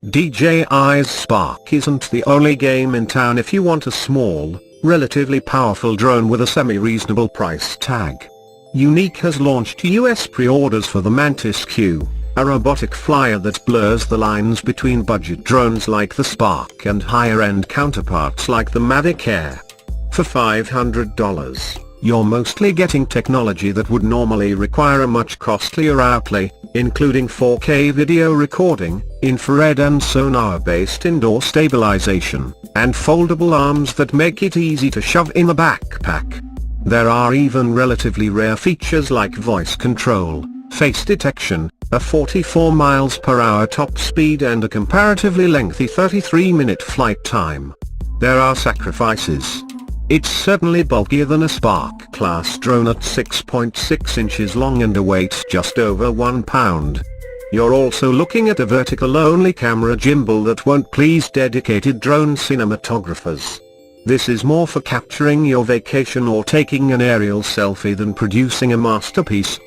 DJI's Spark isn't the only game in town if you want a small, relatively powerful drone with a semi-reasonable price tag. Yuneec has launched US pre-orders for the Mantis Q, a robotic flyer that blurs the lines between budget drones like the Spark and higher-end counterparts like the Mavic Air. For $500, you're mostly getting technology that would normally require a much costlier outlay, including 4K video recording, infrared and sonar-based indoor stabilization, and foldable arms that make it easy to shove in a backpack. There are even relatively rare features like voice control, face detection, a 44 miles per hour top speed and a comparatively lengthy 33-minute flight time. There are sacrifices. It's certainly bulkier than a Spark-class drone at 6.6 inches long and weighs just over 1 pound. You're also looking at a vertical-only camera gimbal that won't please dedicated drone cinematographers. This is more for capturing your vacation or taking an aerial selfie than producing a masterpiece.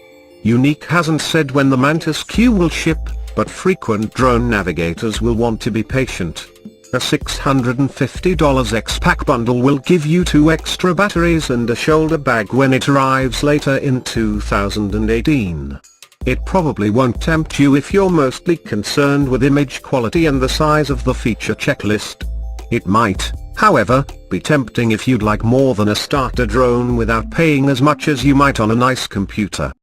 Yuneec hasn't said when the Mantis Q will ship, but frequent drone navigators will want to be patient. A $650 X-Pack bundle will give you 2 extra batteries and a shoulder bag when it arrives later in 2018. It probably won't tempt you if you're mostly concerned with image quality and the size of the feature checklist. It might, however, be tempting if you'd like more than a starter drone without paying as much as you might on a nice computer.